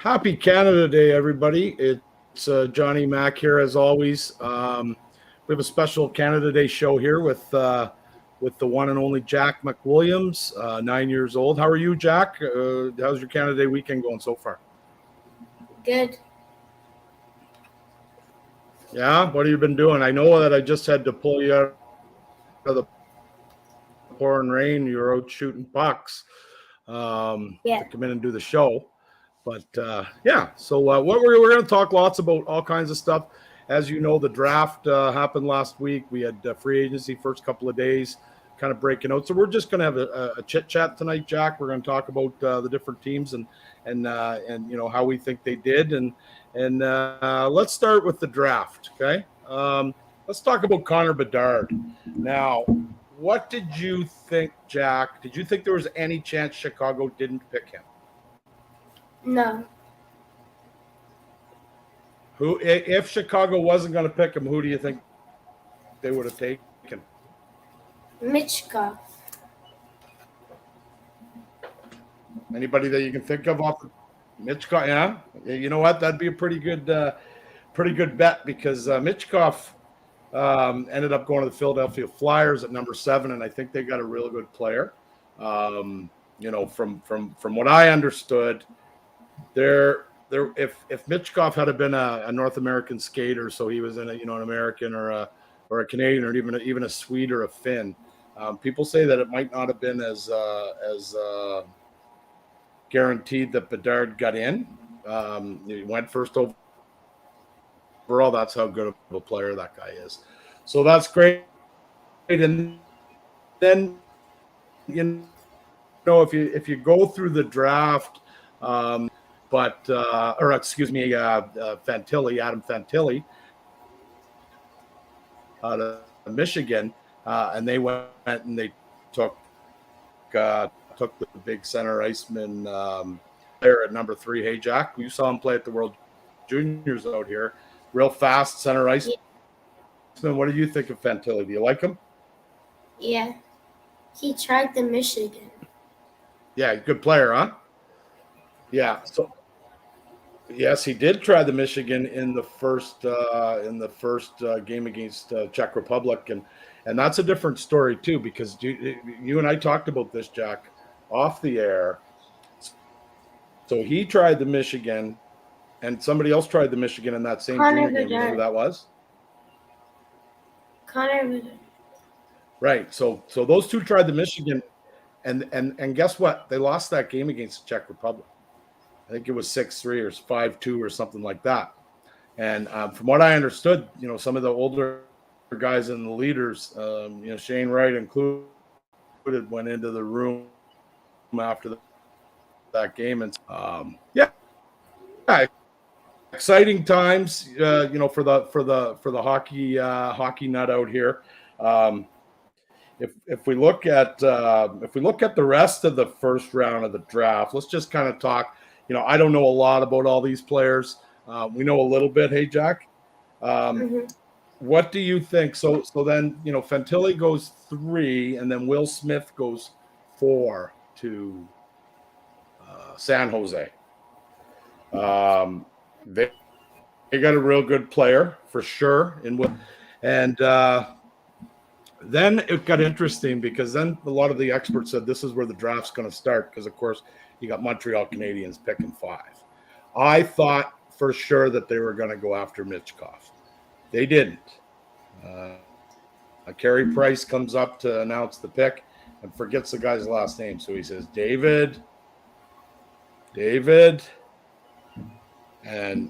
Happy Canada Day, everybody. It's Johnny Mac here, as always. We have a special Canada Day show here with the one and only Jack McWilliams, 9 years old. How are you, Jack? How's your Canada Day weekend going so far? Good. Yeah? What have you been doing? I know that I just had to pull you out of the pouring rain. You were out shooting pucks to come in and do the show. But so what we're going to talk lots about all kinds of stuff. As you know, the draft happened last week. We had free agency first couple of days, kind of breaking out. So we're just going to have a chit chat tonight, Jack. We're going to talk about the different teams and you know how we think they did. And let's start with the draft. Okay, let's talk about Connor Bedard. Now, what did you think, Jack? Did you think there was any chance Chicago didn't pick him? No. Who, if Chicago wasn't going to pick him, who do you think they would have taken? Michkov. Anybody that you can think of off Michkov? Yeah, you know what? That'd be a pretty good bet because Michkov ended up going to the Philadelphia Flyers at number 7, and I think they got a real good player. You know, from what I understood, if Michkov had been a North American skater, so he was in an American or a Canadian or even a Swede or a Finn, people say that it might not have been as guaranteed that Bedard got in. He went first overall. That's how good of a player that guy is. So that's great. And then if you go through the draft. Fantilli, Adam Fantilli, out of Michigan, and they went and they took the big center iceman player at number 3. Hey, Jack, you saw him play at the World Juniors out here. Real fast center iceman. What do you think of Fantilli? Do you like him? Yeah. He tried the Michigan. Yeah, good player, huh? Yeah. So, yes, he did try the Michigan in the first game against Czech Republic, and that's a different story too because you and I talked about this, Jack, off the air. So he tried the Michigan, and somebody else tried the Michigan in that same junior game. You know who that was? Connor Bedard. Right. So those two tried the Michigan, and guess what? They lost that game against the Czech Republic. I think it was 6-3 or 5-2 or something like that. And from what I understood, some of the older guys and the leaders, Shane Wright included, went into the room after that game. And exciting times, for the hockey nut out here. If we look at the rest of the first round of the draft, let's just kind of talk. I don't know a lot about all these players. We know a little bit. Hey, Jack, what do you think? So then, Fantilli goes 3, and then Will Smith goes 4 to San Jose. They got a real good player for sure. And then it got interesting because then a lot of the experts said this is where the draft's going to start because, of course, you got Montreal Canadiens picking 5. I thought for sure that they were going to go after Michkov. They didn't. Carey Price comes up to announce the pick and forgets the guy's last name. So he says, David. And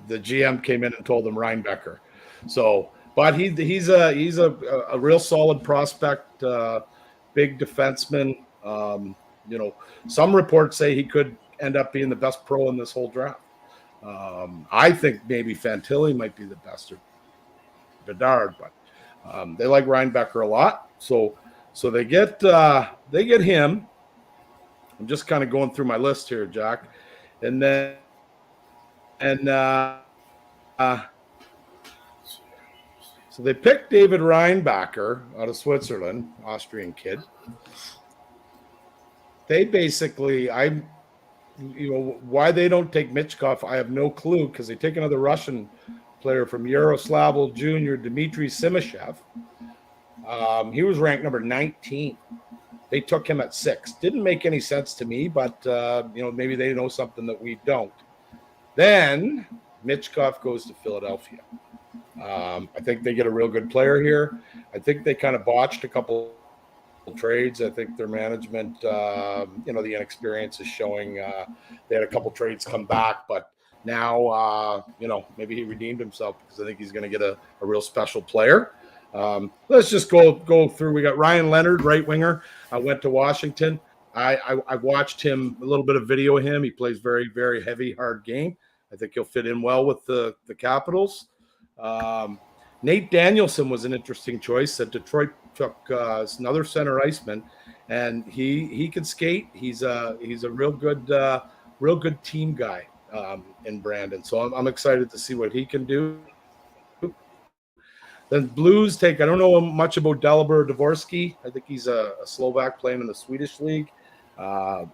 the GM came in and told him Reinbecker. So, but he's a real solid prospect, big defenseman. Some reports say he could end up being the best pro in this whole draft. I think maybe Fantilli might be the best, or Bedard, but they like Reinbecker a lot. So they get him. I'm just kind of going through my list here, Jack, and then so they picked David Reinbacher out of Switzerland, Austrian kid. They basically, why they don't take Michkov, I have no clue, because they take another Russian player from Yaroslavl Jr., Dmitry Simashev. He was ranked number 19. They took him at 6. Didn't make any sense to me, but maybe they know something that we don't. Then Michkov goes to Philadelphia. I think they get a real good player here. I think they kind of botched a couple trades. I think their management, the inexperience is showing. They had a couple trades come back, but now, maybe he redeemed himself, because I think he's going to get a real special player. Let's just go through. We got Ryan Leonard, right winger. I went to Washington. I watched him, a little bit of video of him. He plays very, very heavy, hard game. I think he'll fit in well with the Capitals. Nate Danielson was an interesting choice that Detroit took, another center iceman, and he can skate. He's a real good team guy in Brandon. So I'm excited to see what he can do. Then Blues take, I don't know much about Dalibor Dvorsky. I think he's a Slovak playing in the Swedish league.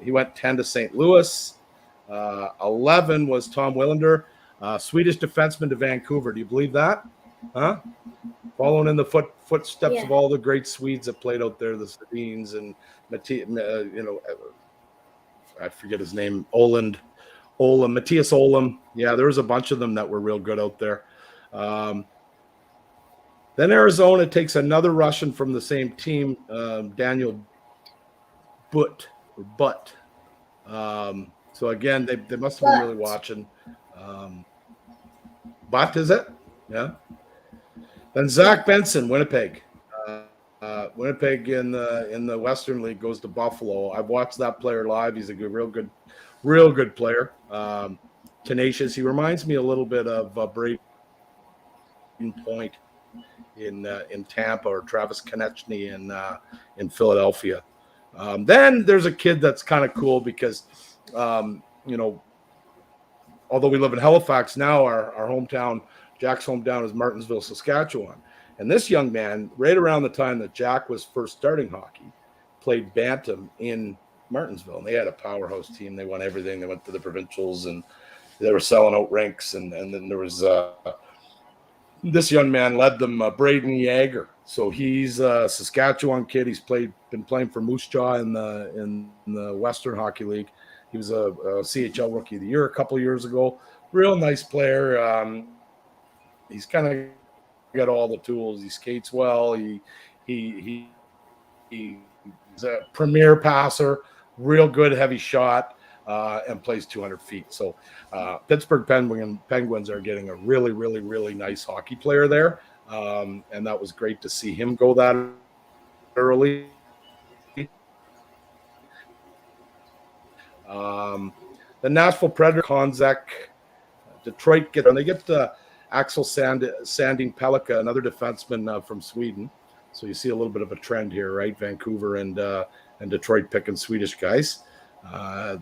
He went 10 to St. Louis. 11 was Tom Willander, Swedish defenseman to Vancouver. Do you believe that? Huh? Following in the footsteps of all the great Swedes that played out there, the Sedins and I forget his name, Matthias Olam. Yeah, there was a bunch of them that were real good out there. Then Arizona takes another Russian from the same team, Daniel Butt. So again, they must have been really watching. Butt, is it? Yeah. Then Zach Benson, Winnipeg. Winnipeg in the Western League goes to Buffalo. I've watched that player live. He's a real good player. Tenacious. He reminds me a little bit of Braden Point in Tampa, or Travis Konechny in Philadelphia. Then there's a kid that's kind of cool because, although we live in Halifax now, our hometown, Jack's hometown is Martinsville, Saskatchewan. And this young man, right around the time that Jack was first starting hockey, played Bantam in Martinsville. And they had a powerhouse team. They won everything. They went to the provincials, and they were selling out rinks. And then there was this young man led them, Braden Yeager. So he's a Saskatchewan kid. He's been playing for Moose Jaw in the Western Hockey League. He was a CHL Rookie of the Year a couple of years ago. Real nice player. He's kind of got all the tools. He skates well. He's a premier passer. Real good heavy shot. And plays 200 feet. So Pittsburgh Penguins are getting a really, really, really nice hockey player there. And that was great to see him go that early. The Nashville Predator, Konzek, Detroit they get Axel Sandin Pellikka, another defenseman from Sweden. So you see a little bit of a trend here, right? Vancouver and Detroit picking Swedish guys.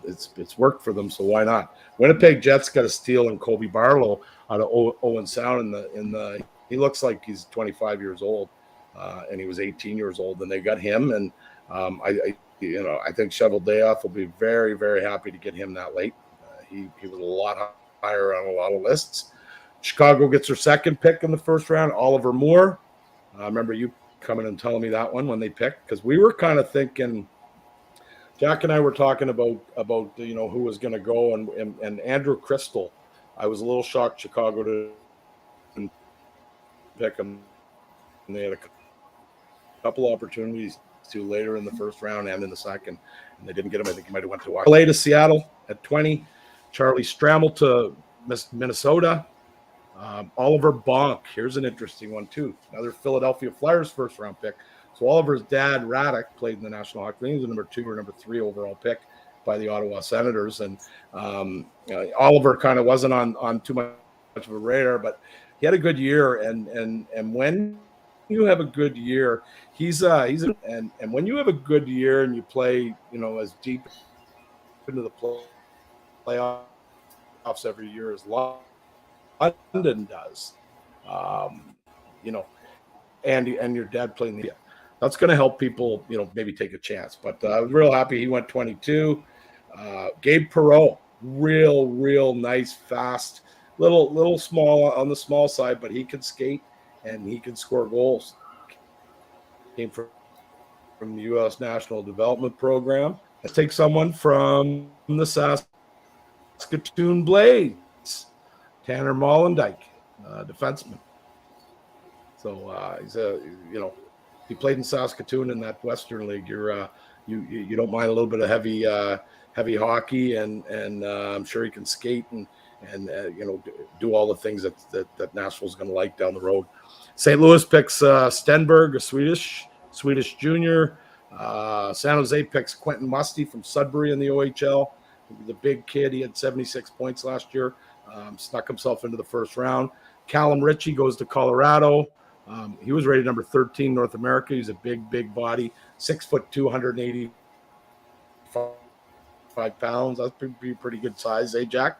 It's worked for them, so why not? Winnipeg Jets got a steal in Kobe Barlow out of Owen Sound he looks like he's 25 years old, and he was 18 years old, and they got him. And I think Shovel Dayoff will be very, very happy to get him that late. He was a lot higher on a lot of lists. Chicago gets their second pick in the first round, Oliver Moore. I remember you coming and telling me that one when they picked, because we were kind of thinking. Jack and I were talking about who was going to go, and Andrew Crystal. I was a little shocked Chicago didn't pick him. And they had a couple opportunities to later in the first round and in the second, and they didn't get him. I think he might have went to Washington. LA to Seattle at 20. Charlie Strammel to Minnesota. Oliver Bonk. Here's an interesting one too. Another Philadelphia Flyers first round pick. So Oliver's dad, Radek, played in the National Hockey League. He was the number 2 or number 3 overall pick by the Ottawa Senators. And Oliver kind of wasn't on too much of a radar, but he had a good year. And when you have a good year, and when you have a good year and you play, as deep into the playoffs every year as London does, and your dad playing the. That's going to help people, maybe take a chance. But I was real happy he went 22. Gabe Perreault, real nice, fast, little small on the small side, but he can skate and he can score goals. Came from the U.S. National Development Program. Let's take someone from the Saskatoon Blades, Tanner Mollendijk, defenseman. So he played in Saskatoon in that Western League. You don't mind a little bit of heavy hockey, and I'm sure he can skate and do all the things that Nashville's going to like down the road. St. Louis picks Stenberg, a Swedish junior. San Jose picks Quentin Musty from Sudbury in the OHL. The big kid, he had 76 points last year. Snuck himself into the first round. Callum Ritchie goes to Colorado. He was rated number 13 North America. He's a big body, 6'2", 285 pounds. That's pretty good size, eh, Jack?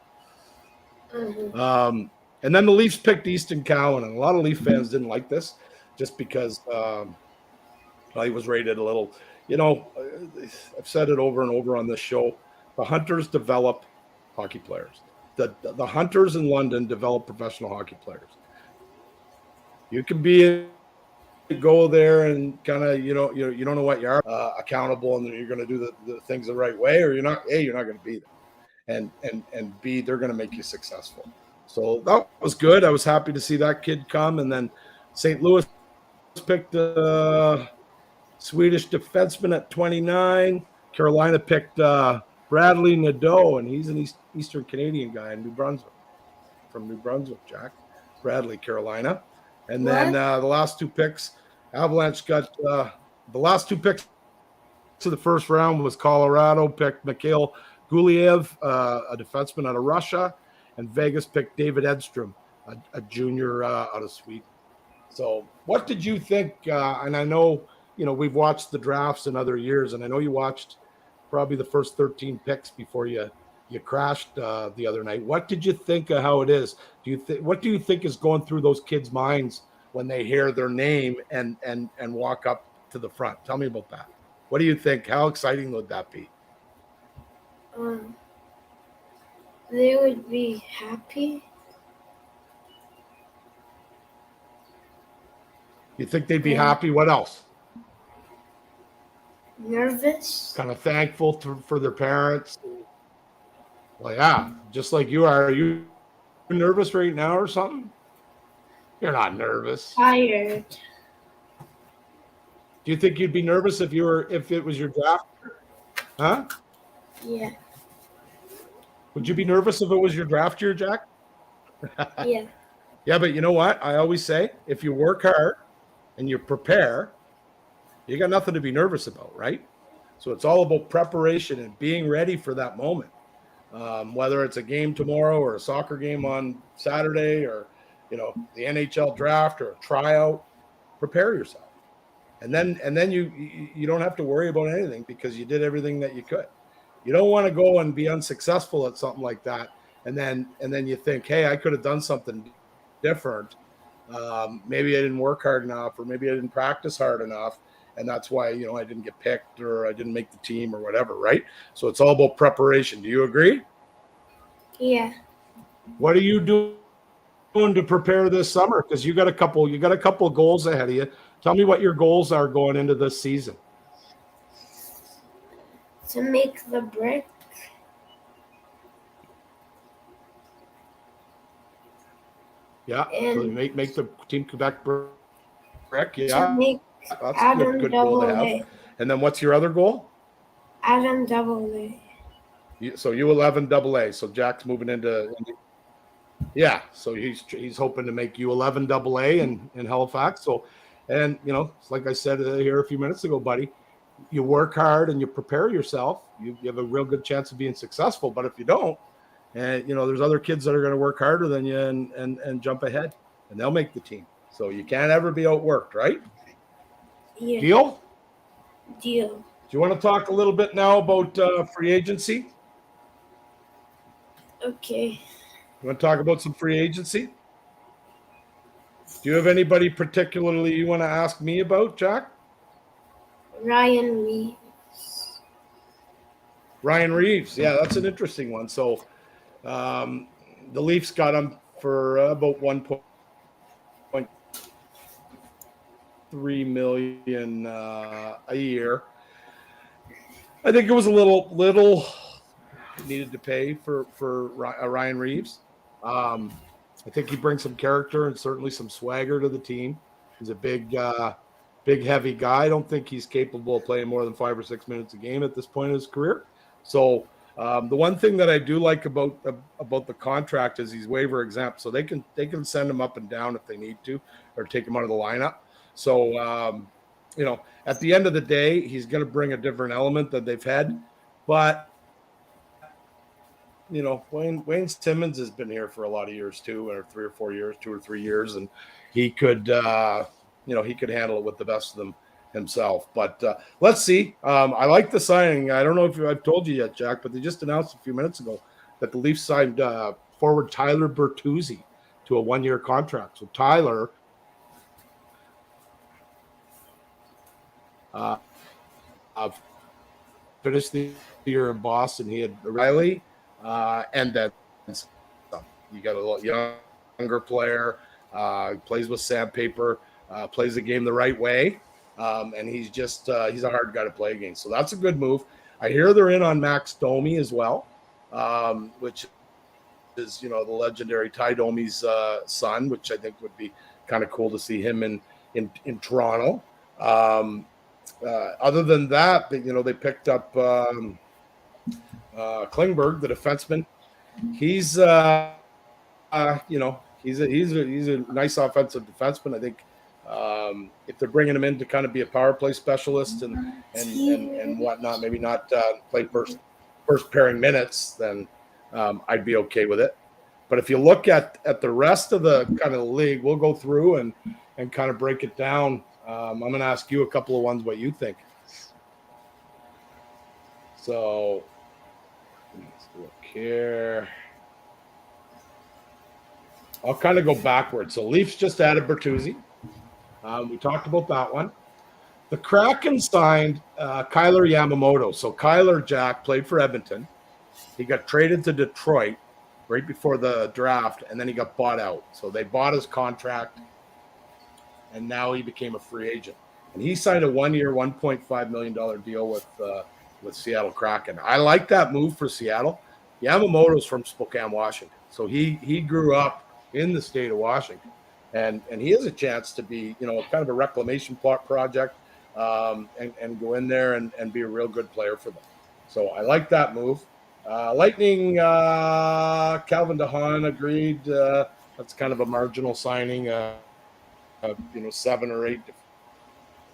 Mm-hmm. And then the Leafs picked Easton Cowan, and a lot of Leaf fans didn't like this just because he was rated a little. I've said it over and over on this show. The Hunters develop hockey players. The Hunters in London develop professional hockey players. You can go there and kind of you don't know what you are accountable, and you're going to do the things the right way, or you're not. A, you're not going to be there, and B, they're going to make you successful. So that was good. I was happy to see that kid come, and then St. Louis picked a Swedish defenseman at 29. Carolina picked Bradley Nadeau, and he's an Eastern Canadian guy in New Brunswick, from New Brunswick, Jack. Bradley, Carolina. And then the last two picks, Avalanche got the last two picks to the first round was Colorado picked Mikhail Guliev, a defenseman out of Russia, and Vegas picked David Edstrom, a junior out of Sweden. So what did you think? And I know, we've watched the drafts in other years, and I know you watched probably the first 13 picks before you crashed the other night. What did you think of how it is? What do you think is going through those kids' minds when they hear their name and walk up to the front? Tell me about that. What do you think? How exciting would that be? They would be happy. You think they'd be happy? What else? Nervous. Kind of thankful for their parents. Well, yeah, just like you are. Are you nervous right now or something? You're not nervous. Tired. Do you think you'd be nervous if it was your draft? Huh? Yeah. Would you be nervous if it was your draft year, Jack? Yeah. Yeah, but you know what? I always say, if you work hard and you prepare, you got nothing to be nervous about, right? So it's all about preparation and being ready for that moment. Whether it's a game tomorrow or a soccer game on Saturday or, the NHL draft or a tryout, prepare yourself. And then you don't have to worry about anything because you did everything that you could. You don't want to go and be unsuccessful at something like that. And then you think, hey, I could have done something different. Maybe I didn't work hard enough, or maybe I didn't practice hard enough. And that's why, I didn't get picked or I didn't make the team or whatever, right? So it's all about preparation. Do you agree? Yeah. What are you doing to prepare this summer? Because you got a couple of goals ahead of you. Tell me what your goals are going into this season. To make the brick. Yeah, And so make the Team Quebec brick. Yeah, to make that's Adam a good goal to have. AA. And then what's your other goal? Adam AA. So U11 AA. So Jack's moving into. Yeah, so he's hoping to make U11 AA in Halifax. So, and like I said here a few minutes ago, buddy, you work hard and you prepare yourself. You have a real good chance of being successful. But if you don't, and there's other kids that are going to work harder than you and jump ahead, and they'll make the team. So you can't ever be outworked, right? Yeah. Deal? Deal. Do you want to talk a little bit now about free agency? Okay. You want to talk about some free agency? Do you have anybody particularly you want to ask me about, Jack? Ryan Reeves. Ryan Reeves. Yeah, that's an interesting one. So The Leafs got him for about 1.3 million a year. I think it was a little needed to pay for Ryan Reeves. I think he brings some character and certainly some swagger to the team. He's a big, heavy guy. I don't think he's capable of playing more than 5 or 6 minutes a game at this point in his career. So the one thing that I do like about the contract is he's waiver exempt, so they can send him up and down if they need to, or take him out of the lineup. So at the end of the day, he's going to bring a different element that they've had, but. Wayne Simmons has been here for a lot of years too, or 2 or 3 years, and he could, he could handle it with the best of them himself. But let's see. I like the signing. I don't know if I've told you yet, Jack, but they just announced a few minutes ago that the Leafs signed forward Tyler Bertuzzi to a 1-year contract. So Tyler finished the year in Boston. He had Riley. And then you got a younger player, plays with sandpaper, plays the game the right way, and he's a hard guy to play against. So that's a good move. I hear they're in on Max Domi as well, which is the legendary Ty Domi's son, which I think would be kind of cool to see him in Toronto. Other than that, they picked up. Klingberg, the defenseman, he's a nice offensive defenseman. I think if they're bringing him in to kind of be a power play specialist and whatnot, maybe not play first pairing minutes, then I'd be okay with it. But if you look at the rest of the kind of the league, we'll go through and kind of break it down. I'm going to ask you a couple of ones what you think. So. Let's look here. I'll kind of go backwards. So Leafs just added Bertuzzi. We talked about that one. The Kraken signed Kyler Yamamoto. So Kyler, Jack, played for Edmonton. He got traded to Detroit right before the draft, and then he got bought out. So they bought his contract, and now he became a free agent. And he signed a 1-year, $1.5 million deal with Seattle Kraken. I like that move for Seattle. Yamamoto's from Spokane, Washington. So he grew up in the state of Washington. And he has a chance to be, kind of a reclamation project and go in there and be a real good player for them. So I like that move. Lightning, Calvin DeHaan agreed. That's kind of a marginal signing, 7 or 8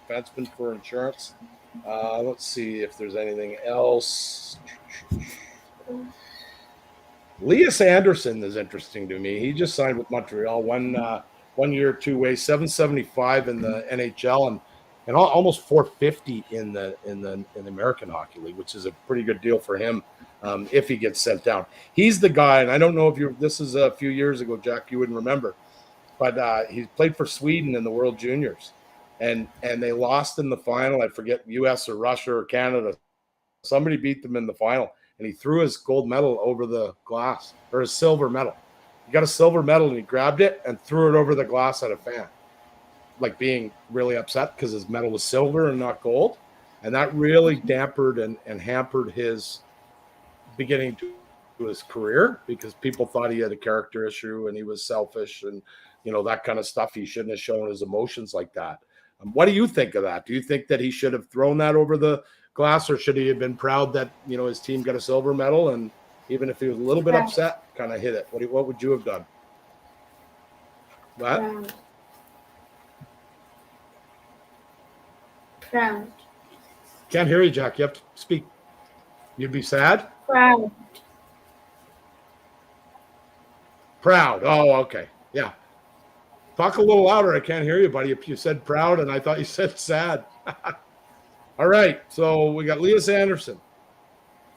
defensemen for insurance. Let's see if there's anything else. Elias Anderson is interesting to me. He just signed with Montreal, 1 year, 2-way, $775 in the NHL and almost $450 in the American Hockey League, which is a pretty good deal for him if he gets sent down. He's the guy, and I don't know if this is a few years ago, Jack, you wouldn't remember, but he played for Sweden in the World Juniors. And they lost in the final. I forget US or Russia or Canada. Somebody beat them in the final, and he threw his gold medal over the glass, or his silver medal. He got a silver medal, and he grabbed it and threw it over the glass at a fan, like being really upset because his medal was silver and not gold. And that really dampened and hampered his beginning to his career because people thought he had a character issue and he was selfish and, that kind of stuff. He shouldn't have shown his emotions like that. What do you think of that? Do you think that he should have thrown that over the glass, or should he have been proud that, his team got a silver medal, and even if he was a little bit upset, kind of hit it? What would you have done? What? Proud. Can't hear you, Jack. You have to speak. You'd be sad? Proud. Proud. Oh, okay. Yeah. Talk a little louder. I can't hear you, buddy. You said proud, and I thought you said sad. All right. So we got Elias Anderson.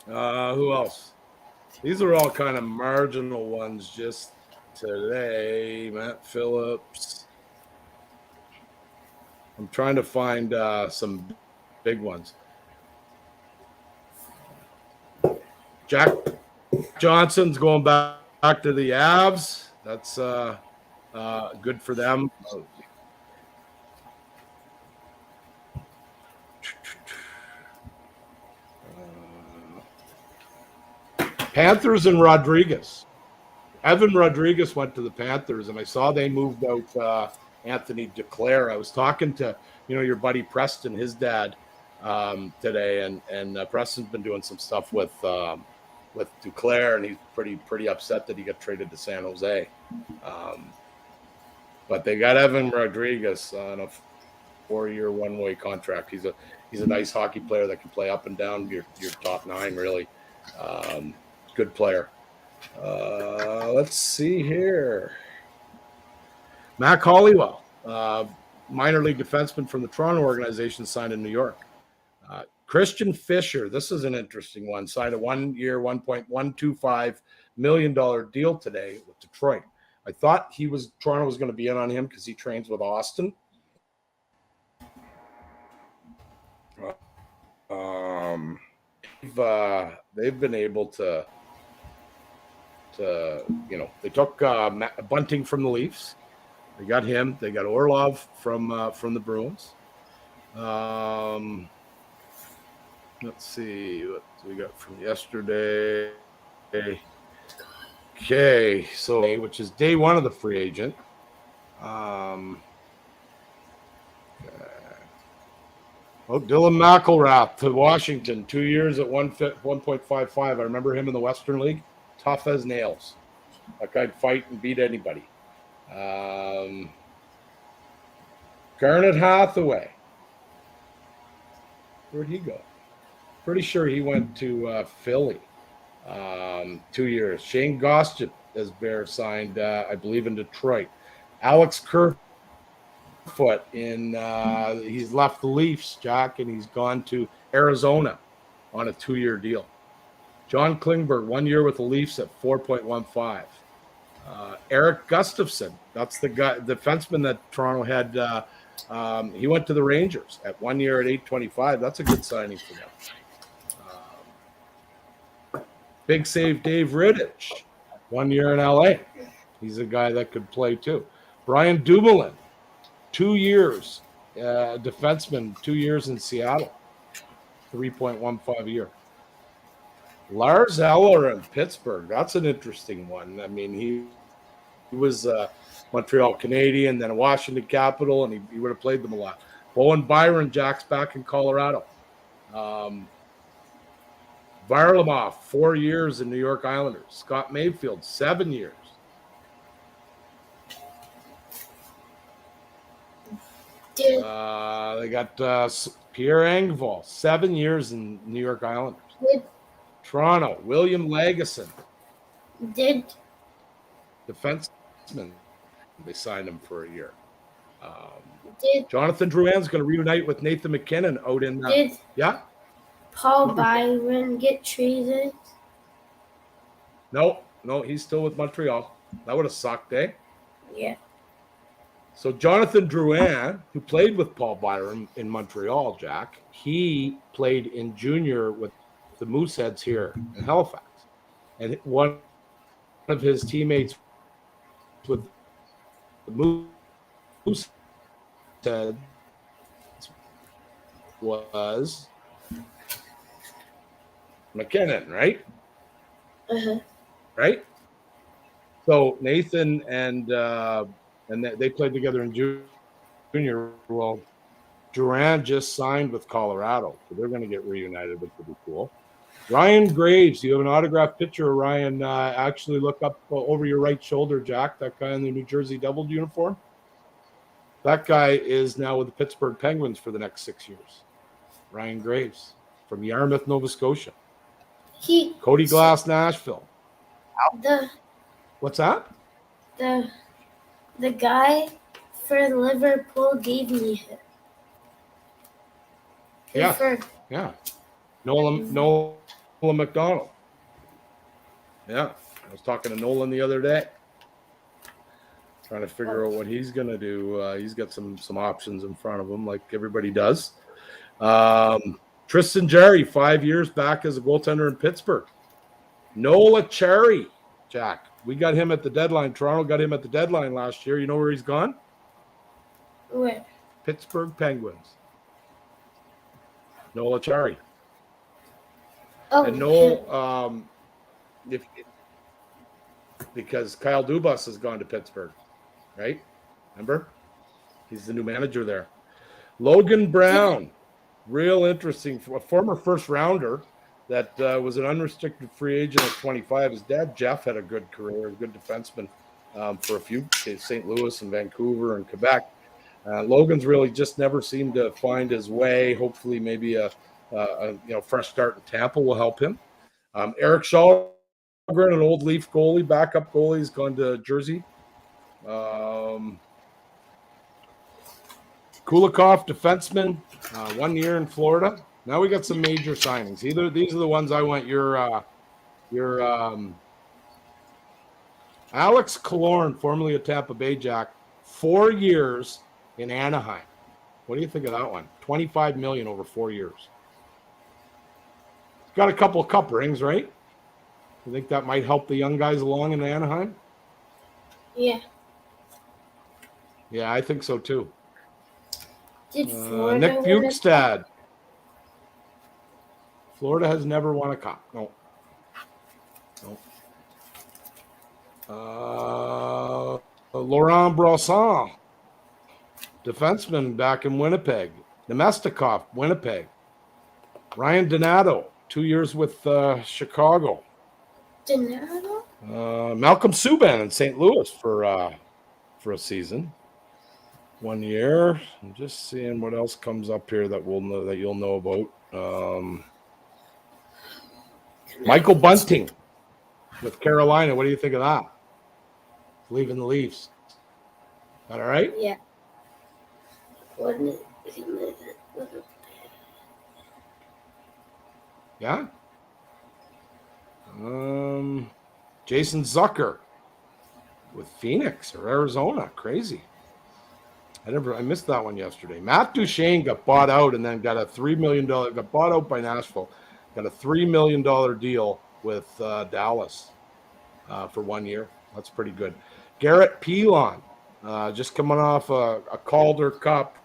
Who else? These are all kind of marginal ones just today. Matt Phillips. I'm trying to find some big ones. Jack Johnson's going back to the Avs. That's good for them. Panthers and Rodriguez. Evan Rodriguez went to the Panthers, and I saw they moved out Anthony Duclair. I was talking to your buddy Preston, his dad, today, and Preston's been doing some stuff with Duclair, and he's pretty upset that he got traded to San Jose. But they got Evan Rodriguez on a 4-year one-way contract. He's a nice hockey player that can play up and down your top nine, really. Good player. Let's see here. Mac Hollywell, minor league defenseman from the Toronto organization, signed in New York. Christian Fisher, this is an interesting one, signed a 1-year, $1.125 million deal today with Detroit. I thought Toronto was going to be in on him because he trains with Austin. They've been able to they took Bunting from the Leafs. They got him. They got Orlov from the Bruins. Let's see what we got from yesterday. Okay, so which is day one of the free agent. Dylan McElrath to Washington, 2 years at 1.55. I remember him in the Western League. Tough as nails. That guy'd fight and beat anybody. Garnet Hathaway. Where'd he go? Pretty sure he went to Philly. 2 years. Shane Gostin as Bear signed, I believe, in Detroit. Alex Kerfoot he's left the Leafs, Jack, and he's gone to Arizona on a 2-year deal. John Klingberg, 1 year with the Leafs at 4.15. Eric Gustafson, that's the defenseman that Toronto had. He went to the Rangers at 1 year at 8.25. That's a good signing for them. Big save Dave Rittich, 1 year in LA. He's a guy that could play too. Brian Dumoulin, 2 years, defenseman, 2 years in Seattle, 3.15 a year. Lars Eller in Pittsburgh, that's an interesting one. I mean, he was a Montreal Canadian, then a Washington Capital, and he would have played them a lot. Bowen Byron, Jack's back in Colorado. Varlamov, 4 years in New York Islanders. Scott Mayfield, 7 years. They got Pierre Engvall, 7 years in New York Islanders. Toronto, William Lagesson. Defenseman. They signed him for a year. Jonathan Drouin's going to reunite with Nathan McKinnon out in yeah. Paul Byron get traded? No, he's still with Montreal. That would have sucked, eh? Yeah. So Jonathan Drouin, who played with Paul Byron in Montreal, Jack, he played in junior with the Mooseheads here in Halifax. And one of his teammates with the Mooseheads was McKinnon, right? Uh-huh. Right? So Nathan and they played together in junior. Well, Durant just signed with Colorado, so they're going to get reunited, which would be cool. Ryan Graves, you have an autographed picture of Ryan. Actually, look up over your right shoulder, Jack, that guy in the New Jersey Devils uniform. That guy is now with the Pittsburgh Penguins for the next 6 years. Ryan Graves from Yarmouth, Nova Scotia. Cody Glass, Nashville. What's that? The guy for Liverpool gave me him. Yeah. Nolan McDonald. Yeah. I was talking to Nolan the other day. Trying to figure out what he's going to do. He's got some options in front of him, like everybody does. Tristan Jarry, 5 years back as a goaltender in Pittsburgh. Nola Cherry, Jack. We got him at the deadline. Toronto got him at the deadline last year. You know where he's gone? Where? Pittsburgh Penguins. Nola Cherry. Oh, And Noel, because Kyle Dubas has gone to Pittsburgh, right? Remember? He's the new manager there. Logan Brown, real interesting, a former first rounder that was an unrestricted free agent at 25. His dad, Jeff, had a good career, a good defenseman for a few, St. Louis and Vancouver and Quebec. Logan's really just never seemed to find his way. Hopefully, maybe a fresh start in Tampa will help him. Eric Shaw, an old Leaf goalie, backup goalie, has gone to Jersey. Kulikov, defenseman, 1 year in Florida. Now we got some major signings. These are the ones I want. Your Alex Killorn, formerly of Tampa Bay, Jack, 4 years in Anaheim. What do you think of that one? $25 million over 4 years. Got a couple of cup rings, right? You think that might help the young guys along in Anaheim? Yeah. Yeah, I think so too. Did Florida Nick win Bukestad. Florida has never won a cup. No. Laurent Brosson, defenseman back in Winnipeg. Nemestikov, Winnipeg. Ryan Donato, 2 years with Chicago. Donato? Malcolm Subban in St. Louis for a season. 1 year. I'm just seeing what else comes up here that you'll know about. Michael Bunting with Carolina. What do you think of that? Leaving the Leafs. That all right? Yeah. Yeah. Jason Zucker with Phoenix or Arizona. Crazy. I missed that one yesterday. Matt Duchene got bought out and then got a $3 million, got bought out by Nashville, got a $3 million deal with Dallas for 1 year. That's pretty good. Garrett Pilon, just coming off a Calder Cup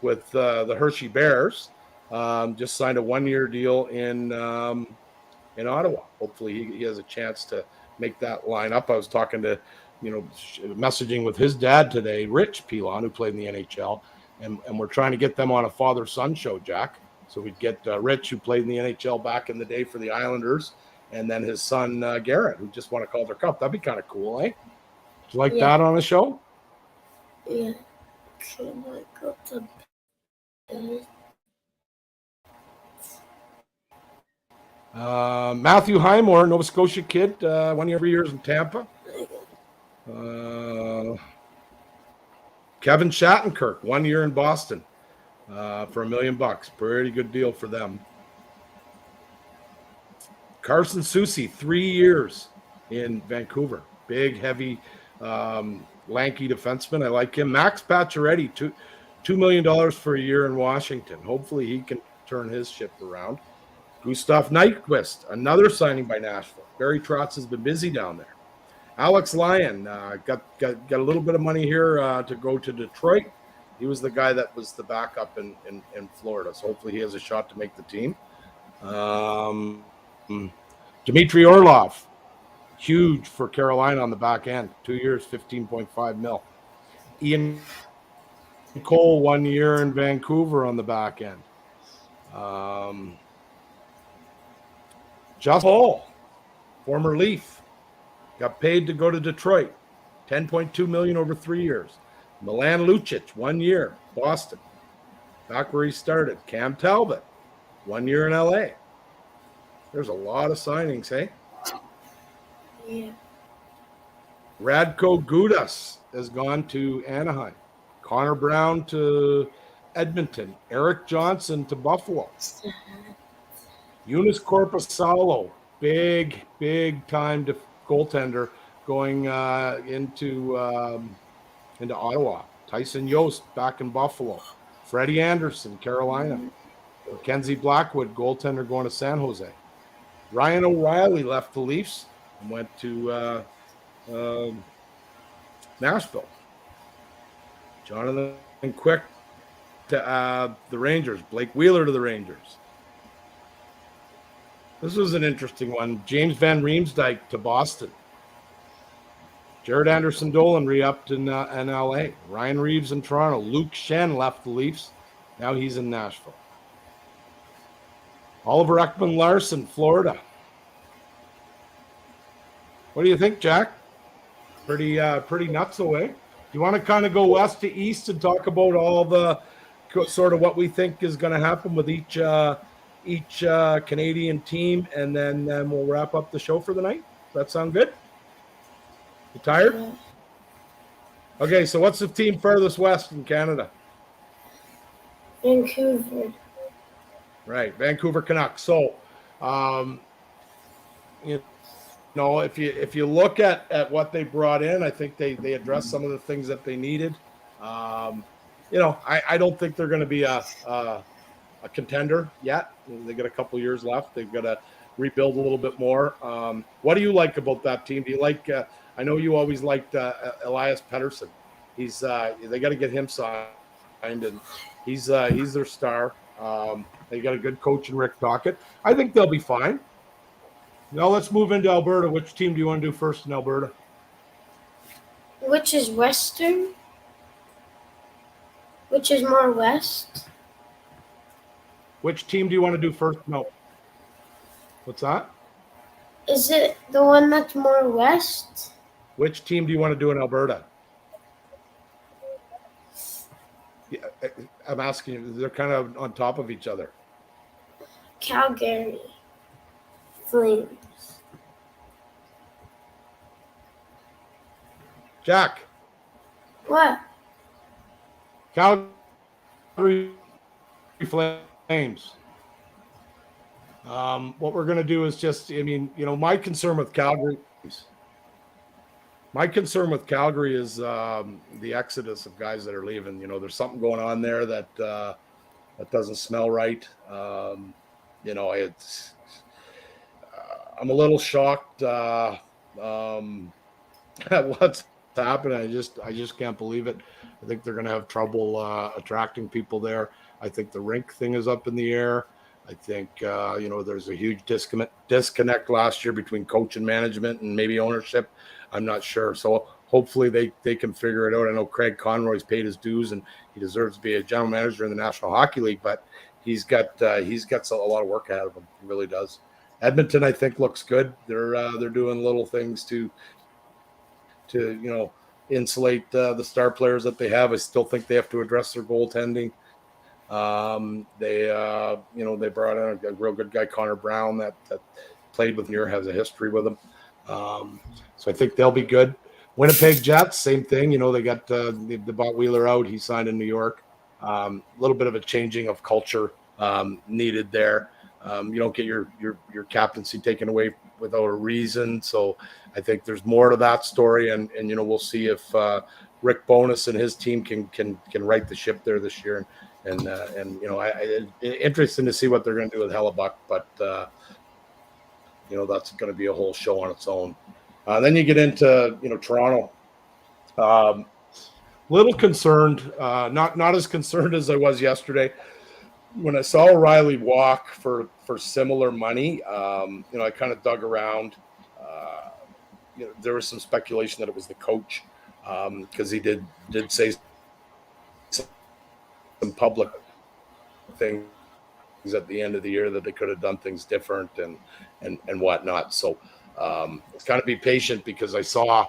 with the Hershey Bears, just signed a 1 year deal in Ottawa. Hopefully he has a chance to make that line up. I was talking to, messaging with his dad today, Rich Pilon, who played in the NHL, and we're trying to get them on a father-son show, Jack. So we'd get Rich, who played in the NHL back in the day for the Islanders, and then his son, Garrett, who just won a Calder Cup. That'd be kind of cool, eh? Would you like that on the show? Yeah. Can I go to bed? Matthew Highmore, Nova Scotia kid, 1 year, 3 years in Tampa. Kevin Shattenkirk, 1 year in Boston for $1 million. Pretty good deal for them. Carson Soucy, 3 years in Vancouver. Big, heavy, lanky defenseman. I like him. Max Pacioretty, $2 million for a year in Washington. Hopefully he can turn his ship around. Gustav Nyquist, another signing by Nashville. Barry Trotz has been busy down there. Alex Lyon got a little bit of money here to go to Detroit. He was the guy that was the backup in Florida, so hopefully he has a shot to make the team. Dmitry Orlov, huge for Carolina on the back end. 2 years, $15.5 million. Ian Cole, 1 year in Vancouver on the back end. Josh Hall, former Leaf, got paid to go to Detroit, $10.2 million over 3 years. Milan Lucic, 1 year, Boston, back where he started. Cam Talbot, 1 year in LA. There's a lot of signings, hey? Yeah. Radko Gudas has gone to Anaheim. Connor Brown to Edmonton. Eric Johnson to Buffalo. Eunice Korpisalo, big time goaltender going into Ottawa. Tyson Yost back in Buffalo. Freddie Anderson, Carolina. Mackenzie Blackwood, goaltender, going to San Jose. Ryan O'Reilly left the Leafs and went to Nashville. Jonathan Quick to the Rangers. Blake Wheeler to the Rangers. This was an interesting one. James Van Riemsdyk to Boston. Jared Anderson-Dolan re-upped in L.A. Ryan Reeves in Toronto. Luke Schenn left the Leafs. Now he's in Nashville. Oliver Ekman-Larsson, Florida. What do you think, Jack? Pretty nuts away. Do you want to kind of go west to east and talk about all the sort of what we think is going to happen with each Canadian team, and then we'll wrap up the show for the night? Does that sound good? You tired? Yeah. Okay, so what's the team furthest west in Canada? Vancouver. Right, Vancouver Canucks. So, you know, if you look at what they brought in, I think they addressed some of the things that they needed. You know, I don't think they're going to be a contender yet. They got a couple years left. They've got to rebuild a little bit more. What do you like about that team? Do you like? I know you always liked Elias Pettersson. He's they got to get him signed, and he's their star. They got a good coach in Rick Tocchet. I think they'll be fine. Now let's move into Alberta. Which team do you want to do first in Alberta? Which is western? Which is more west? Which team do you want to do first? No. What's that? Is it the one that's more west? Which team do you want to do in Alberta? Yeah, I'm asking you. They're kind of on top of each other. Calgary Flames. Jack. What? Calgary Flames. What we're going to do is just, I mean, you know, my concern with Calgary is the exodus of guys that are leaving. You know, there's something going on there that doesn't smell right. You know, I'm a little shocked at what's happening. I just can't believe it. I think they're going to have trouble attracting people there. I think the rink thing is up in the air. I think, you know, there's a huge disconnect last year between coach and management and maybe ownership. I'm not sure. So hopefully they can figure it out. I know Craig Conroy's paid his dues and he deserves to be a general manager in the National Hockey League, but he's got a lot of work ahead of him. He really does. Edmonton, I think, looks good. They're doing little things to you know, insulate the star players that they have. I still think they have to address their goaltending. They brought in a real good guy, Connor Brown, that played with Muir, has a history with him. So I think they'll be good. Winnipeg Jets, same thing. You know, they bought Wheeler out. He signed in New York. A little bit of a changing of culture needed there. You don't get your captaincy taken away without a reason. So I think there's more to that story, and you know, we'll see if Rick Bowness and his team can right the ship there this year. And you know, interesting to see what they're going to do with Hellebuck, but you know, that's going to be a whole show on its own. Then you get into, you know, Toronto. Little concerned, not as concerned as I was yesterday when I saw O'Reilly walk for similar money. You know, I kind of dug around. You know, there was some speculation that it was the coach because he did say some public things at the end of the year that they could have done things different and whatnot. So it's kind of be patient because I saw,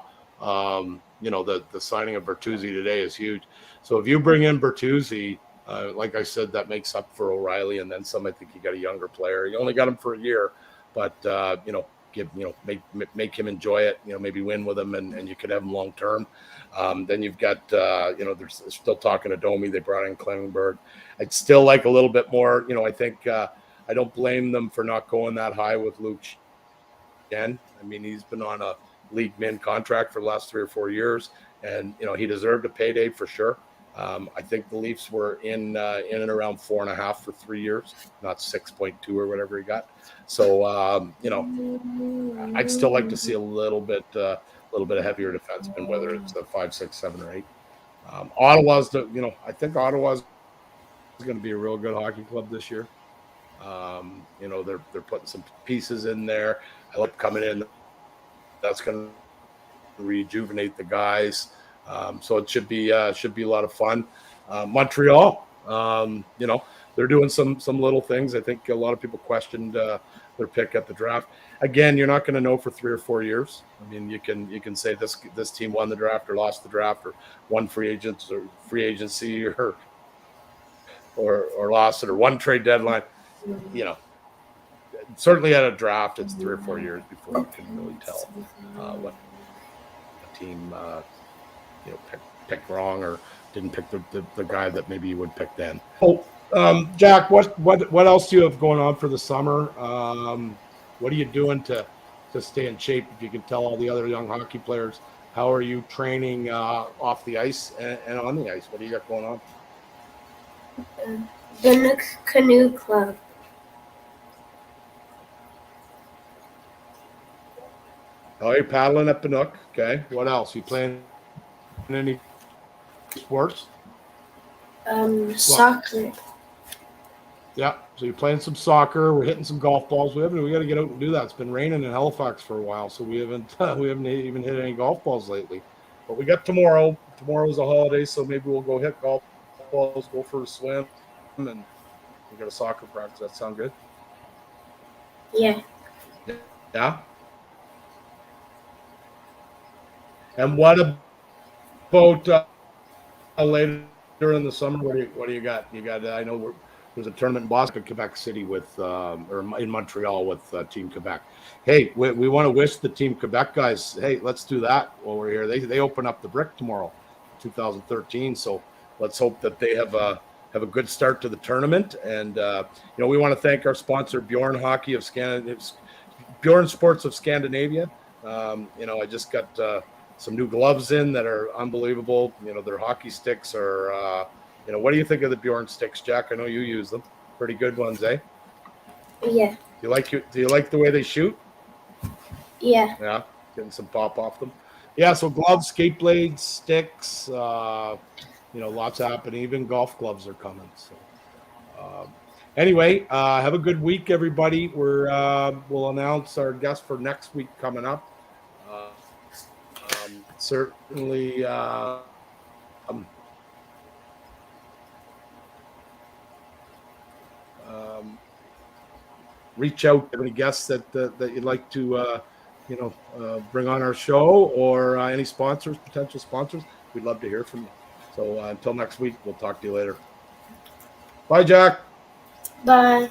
you know, the signing of Bertuzzi today is huge. So if you bring in Bertuzzi, like I said, that makes up for O'Reilly and then some. I think you got a younger player. You only got him for a year, but you know, make him enjoy it. You know, maybe win with him, and you could have him long term. Then you've got, you know, they're still talking to Domi. They brought in Klingberg. I'd still like a little bit more. You know, I think I don't blame them for not going that high with Luke Schenn. I mean, he's been on a league min contract for the last 3 or 4 years, and you know, he deserved a payday for sure. I think the Leafs were in and around 4.5 for 3 years, not 6.2 or whatever he got. So I'd still like to see a little bit of heavier defenseman, whether it's a 5, 6, 7, or 8. Ottawa's I think Ottawa's going to be a real good hockey club this year. They're putting some pieces in there. I like coming in. That's going to rejuvenate the guys. So it should be a lot of fun. Montreal, they're doing some little things. I think a lot of people questioned their pick at the draft. Again, you're not going to know for 3 or 4 years. I mean, you can say this team won the draft or lost the draft or won free agency or lost it or won trade deadline. Certainly at a draft, it's 3 or 4 years before you can really tell what a team picked wrong or didn't pick the guy that maybe you would pick then. Jack, what else do you have going on for the summer? What are you doing to stay in shape? If you can tell all the other young hockey players, how are you training off the ice and on the ice? What do you got going on? The Canoe Club. Oh, you're paddling at Panook. Okay. What else? You playing any sports? Soccer. Yeah. So you're playing some soccer. We're hitting some golf balls. We got to get out and do that. It's been raining in Halifax for a while, so we haven't even hit any golf balls lately. But we got tomorrow. Tomorrow's a holiday, so maybe we'll go hit golf balls, go for a swim, and we got a soccer practice. That sound good? Yeah. Yeah. And what about later in the summer? What do you got? You got? I know there's a tournament in Boston, Quebec City or in Montreal with Team Quebec. Hey, we want to wish the Team Quebec guys. Hey, let's do that while we're here. They open up the brick tomorrow, 2013. So let's hope that they have a good start to the tournament. And we want to thank our sponsor, Bjorn Hockey of Bjorn Sports of Scandinavia. I just got some new gloves in that are unbelievable. Their hockey sticks are, what do you think of the Bjorn sticks, Jack? I know you use them. Pretty good ones, eh? Yeah. Do you like the way they shoot? Yeah. Yeah, getting some pop off them. Yeah, so gloves, skate blades, sticks, lots happening. Even golf gloves are coming. So anyway, have a good week, everybody. We'll announce our guest for next week coming up. Certainly reach out to any guests that you'd like to bring on our show or any potential sponsors. We'd love to hear from you. So until next week, we'll talk to you later. Bye, Jack. Bye.